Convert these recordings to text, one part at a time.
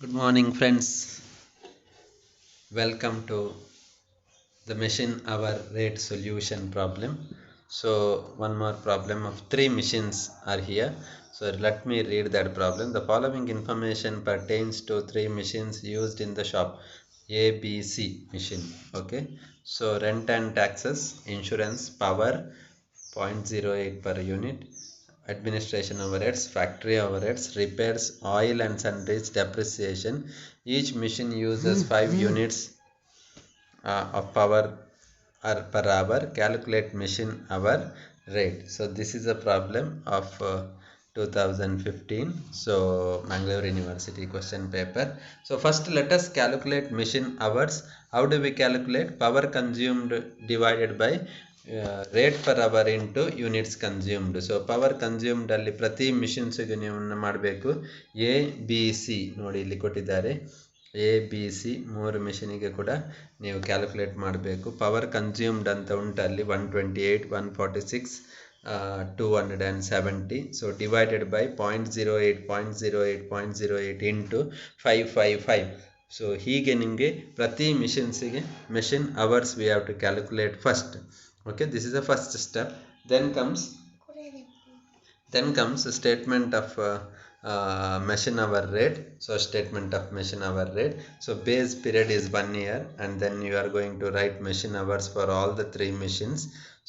Good morning, friends. Welcome to the machine hour rate solution problem. So, one more problem of three machines are here. So, let me read that problem. The following information pertains to three machines used in the shop. A, B, C machine. Okay. So, rent and taxes, insurance, power, 0.08 per unit, administration overheads, factory overheads, repairs, oil and sundries, depreciation. Each machine uses 5 units of power or per hour. Calculate machine hour rate. So this is a problem of 2015. So Mangalore University question paper. So first let us calculate machine hours. How do we calculate? Power consumed divided by rate per hour into units consumed. So power consumed ಅಲ್ಲಿ ಪ್ರತಿ ಮಿಷನ್ಸ್ಗೆ ನೀವು ಮಾಡಬೇಕು A B C ನೋಡಿ ಇಲ್ಲಿ ಕೊಟ್ಟಿದ್ದಾರೆ. A B C ಮೂರು ಮಿಷಿನಿಗೆ ಕೂಡ ನೀವು ಕ್ಯಾಲ್ಕುಲೇಟ್ ಮಾಡಬೇಕು. ಪವರ್ ಕನ್ಸ್ಯೂಮ್ಡ್ ಅಂತ ಉಂಟು ಅಲ್ಲಿ 128, 146, 270. So divided by 0.08, 0.08, 0.08 into 555. So ಹೀಗೆ ನಿಮಗೆ ಪ್ರತಿ ಮಿಷನ್ಸಿಗೆ machine hours we have to calculate first. Okay, this is the first step. Then comes a statement of machine hour rate. So statement of machine hour rate. So base period is 1 year, and then you are going to write machine hours for all the three machines.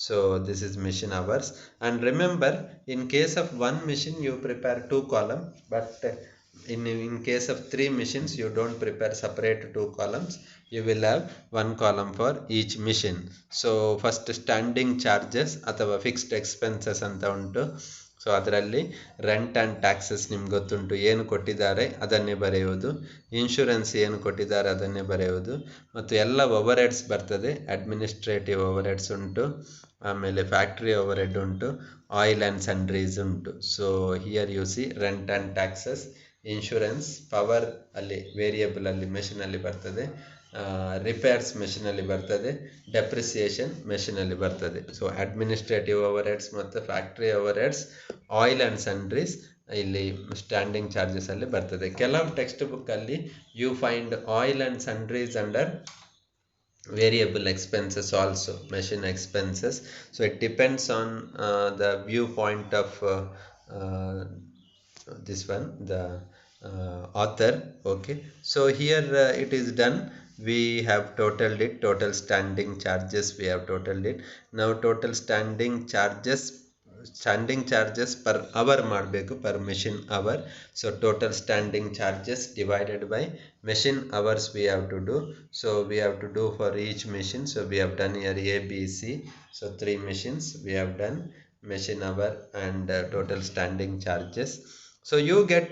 So this is machine hours. And remember, in case of one machine you prepare two column, but in case of three machines you don't prepare separate two columns. You will have one column for each machine. So first standing charges ಅಥವಾ fixed expenses ಅಂತ ಉಂಟು. So ಅದರಲ್ಲಿ rent and taxes ನಿಮ್ಗೆ ಗೊತ್ತುಂಟು, ಏನು ಕೊಟ್ಟಿದ್ದಾರೆ ಅದನ್ನೇ ಬರೆಯುವುದು. ಇನ್ಶೂರೆನ್ಸ್ ಏನು ಕೊಟ್ಟಿದ್ದಾರೆ ಅದನ್ನೇ ಬರೆಯುವುದು. ಮತ್ತು ಎಲ್ಲ ಓವರ್ ಹೆಡ್ಸ್ ಬರ್ತದೆ. ಅಡ್ಮಿನಿಸ್ಟ್ರೇಟಿವ್ ಓವರ್ ಹೆಡ್ಸ್ ಉಂಟು, ಆಮೇಲೆ ಫ್ಯಾಕ್ಟ್ರಿ ಓವರ್ ಹೆಡ್ ಉಂಟು, ಆಯಿಲ್ ಆ್ಯಂಡ್ ಸನ್ಡ್ರೀಸ್ ಉಂಟು. So here you see rent and taxes, insurance, power ಅಲ್ಲಿ ವೇರಿಯಬಲ್ ಅಲ್ಲಿ ಮೆಷಿನಲ್ಲಿ ಬರ್ತದೆ, ರಿಪೇರ್ಸ್ ಮೆಷಿನಲ್ಲಿ ಬರ್ತದೆ, ಡೆಪ್ರಿಸಿಯೇಷನ್ ಮೆಷಿನಲ್ಲಿ ಬರ್ತದೆ. ಸೊ ಅಡ್ಮಿನಿಸ್ಟ್ರೇಟಿವ್ ಓವರ್ ಹೆಡ್ಸ್ ಮತ್ತು factory overheads, oil and sundries ಇಲ್ಲಿ ಸ್ಟ್ಯಾಂಡಿಂಗ್ ಚಾರ್ಜಸ್ ಅಲ್ಲಿ ಬರ್ತದೆ. ಕೆಲವು ಟೆಕ್ಸ್ಟ್ ಬುಕ್ ಅಲ್ಲಿ you find oil and sundries under variable expenses also, machine expenses. So it depends on the viewpoint of this one, the author. Okay, so here it is done. We have totaled it, total standing charges we have totaled it. Now total standing charges per hour ಮಾಡಬೇಕು, per machine hour. So total standing charges divided by machine hours we have to do. So we have to do for each machine. So we have done here A, B, C. So three machines we have done machine hour and total standing charges. So you get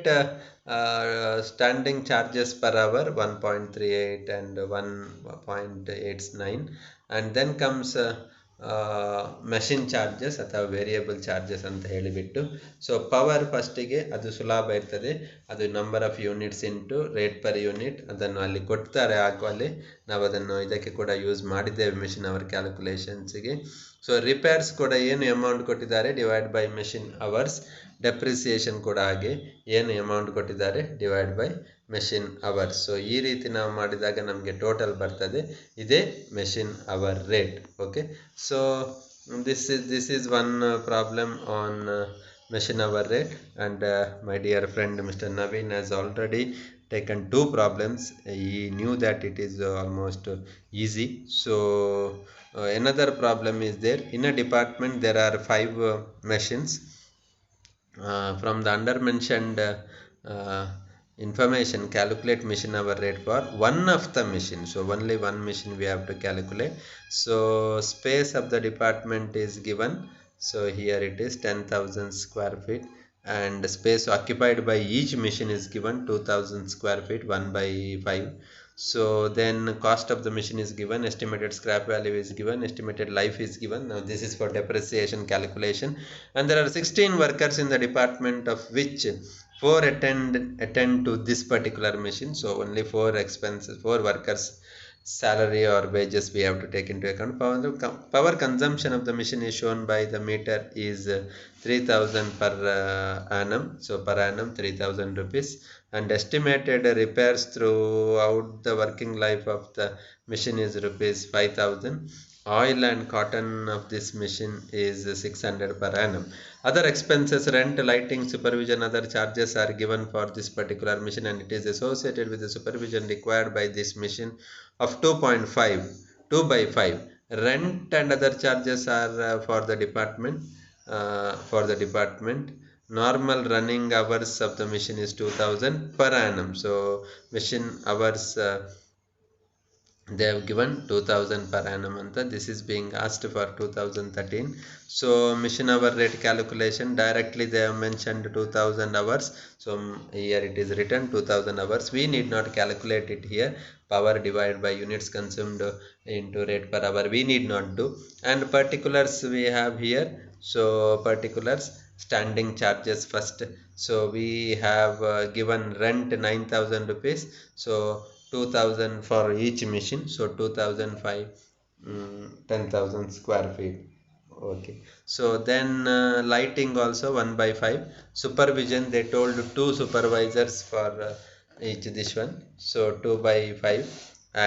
standing charges per hour 1.38 and 1.89, and then comes machine charges ಅಥವಾ variable charges ಅಂತ ಹೇಳಿಬಿಟ್ಟು. So power ಫಸ್ಟಿಗೆ ಅದು ಸುಲಭ ಇರ್ತದೆ, ಅದು number of units into rate per unit, ಅದನ್ನು ಅಲ್ಲಿ ಕೊಡ್ತಾರೆ. ಅಲ್ಲಿ ನಾವು ಅದನ್ನು ಇದಕ್ಕೆ ಕೂಡ ಯೂಸ್ ಮಾಡಿದ್ದೇವೆ ಮೆಷಿನ್ ಅವರ್ ಕ್ಯಾಲ್ಕುಲೇಷನ್ಸ್ಗೆ. ಸೊ ರಿಪೇರ್ಸ್ ಕೂಡ ಏನು ಅಮೌಂಟ್ ಕೊಟ್ಟಿದ್ದಾರೆ divide by machine hours. Depreciation ಕೂಡ ಹಾಗೆ ಏನು ಅಮೌಂಟ್ ಕೊಟ್ಟಿದ್ದಾರೆ divide by machine hours. So ಈ ರೀತಿ ನಾವು ಮಾಡಿದಾಗ ನಮಗೆ ಟೋಟಲ್ ಬರ್ತದೆ. ಇದೇ machine hour rate. Okay, so this is one problem on machine hour rate, and my dear friend Mr. Naveen has already taken two problems. He knew that it is almost easy. So another problem is there. In a department there are 5 machines. From the under mentioned information, calculate machine hour rate for one of the machine. So only one machine we have to calculate. So space of the department is given. So here it is 10,000 square feet, and space occupied by each machine is given 2,000 square feet, 1 by 5. So then cost of the machine is given, estimated scrap value is given, estimated life is given. Now this is for depreciation calculation, and there are 16 workers in the department, of which 4 attend to this particular machine. So only 4 expenses, 4 workers salary or wages we have to take into account. Power consumption of the machine is shown by the meter is 3,000 per annum. So per annum 3,000 rupees, and estimated repairs throughout the working life of the machine is rupees 5,000. Oil and cotton of this machine is 600 per annum. Other expenses, rent, lighting, supervision, other charges are given for this particular machine, and it is associated with the supervision required by this machine of 2 by 5. Rent and other charges are for the department. Normal running hours of the machine is 2000 per annum. So machine hours they have given 2000 per annum anta. This is being asked for 2013. So machine hour rate calculation, directly they have mentioned 2000 hours. So here it is written 2000 hours. We need not calculate it here. Power divided by units consumed into rate per hour we need not do. And particulars we have here. So particulars, standing charges first. So we have given rent 9000 rupees. So 2000 for each machine. So 2005, 10,000 square feet. Okay. So then lighting also 1 by 5. Supervision, they told 2 supervisors for each this one. So 2 by 5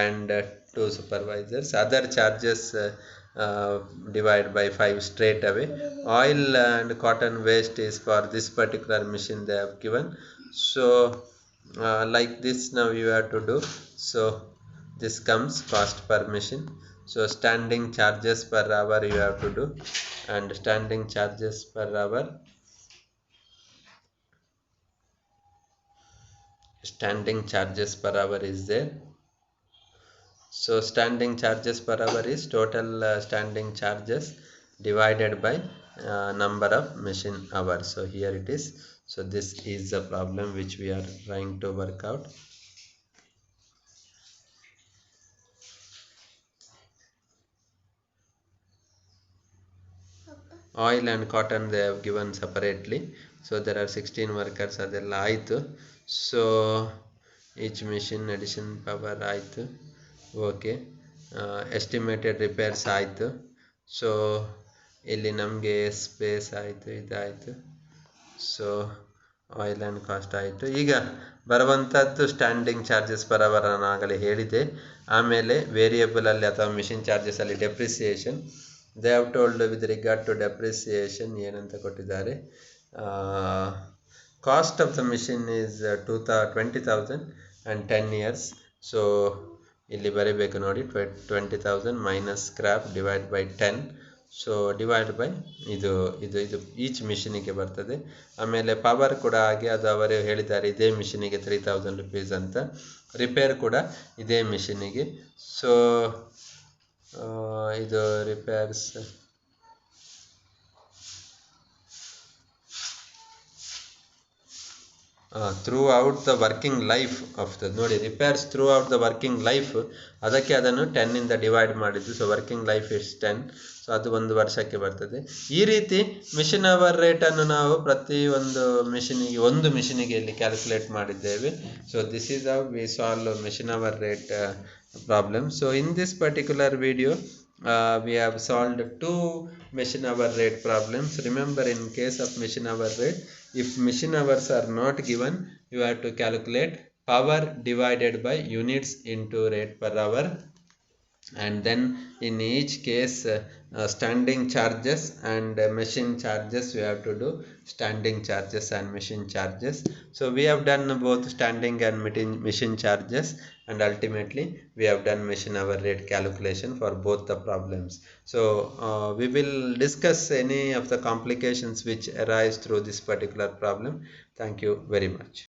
and 2 supervisors. Other charges divide by 5 straight away. Oil and cotton waste is for this particular machine they have given. So like this now you have to do. So this comes cost per machine. So standing charges per hour you have to do, and standing charges per hour, standing charges per hour is there. So standing charges per hour is total standing charges divided by number of machine hours. So here it is. So this is the problem which we are trying to work out. Oil and cotton they have given separately. So there are 16 workers ಅದೆಲ್ಲ ಆಯಿತು. So each machine addition power ಆಯಿತು. Okay, estimated repairs ಆಯಿತು. So ಇಲ್ಲಿ ನಮಗೆ space ಆಯಿತು, ಇದಾಯಿತು. So oil and cost ಆಯಿತು. ಈಗ ಬರುವಂಥದ್ದು ಸ್ಟ್ಯಾಂಡಿಂಗ್ ಚಾರ್ಜಸ್ ಪರ್ ಅವರ್ ನಾನು ಆಗಲೇ ಹೇಳಿದೆ. ಆಮೇಲೆ ವೇರಿಯೇಬಲಲ್ಲಿ ಅಥವಾ ಮಿಷಿನ್ ಚಾರ್ಜಸಲ್ಲಿ depreciation they have told with regard to depreciation ಏನಂತ ಕೊಟ್ಟಿದ್ದಾರೆ. Cost of the machine is 20,000 and 10 years. So ಇಲ್ಲಿ ಬರೀಬೇಕು ನೋಡಿ, 20,000 minus scrap divide by 10. So divide by ಇದು ಈಚ್ ಮಿಷಿನಿಗೆ ಬರ್ತದೆ. ಆಮೇಲೆ ಪವರ್ ಕೂಡ ಹಾಗೆ, ಅದು ಅವರು ಹೇಳಿದ್ದಾರೆ ಇದೇ ಮಿಷಿನಿಗೆ 3000 rupees ಅಂತ. ರಿಪೇರ್ ಕೂಡ ಇದೇ ಮಿಷಿನಿಗೆ. ಸೊ ಇದು repairs throughout the working life of the, ನೋಡಿ repairs throughout the working life, ಅದಕ್ಕೆ ಅದನ್ನು 10 ಡಿವೈಡ್ ಮಾಡಿದ್ದು. So working life is 10. So ಅದು 1 ವರ್ಷಕ್ಕೆ ಬರ್ತದೆ. ಈ ರೀತಿ ಮಿಷಿನ್ ಅವರ್ ರೇಟನ್ನು ನಾವು ಪ್ರತಿ ಒಂದು ಮಿಷಿನಿಗೆ ಇಲ್ಲಿ ಕ್ಯಾಲ್ಕುಲೇಟ್ ಮಾಡಿದ್ದೇವೆ. So this is how we solve machine hour rate problem. So in this particular video we have solved 2 machine hour rate problems. Remember, in case of machine hour rate, if machine hours are not given, you have to calculate power divided by units into rate per hour, and then in each case standing charges and machine charges we have to do standing charges and machine charges. So we have done both standing and machine charges, and ultimately we have done machine hour rate calculation for both the problems. So we will discuss any of the complications which arise through this particular problem. Thank you very much.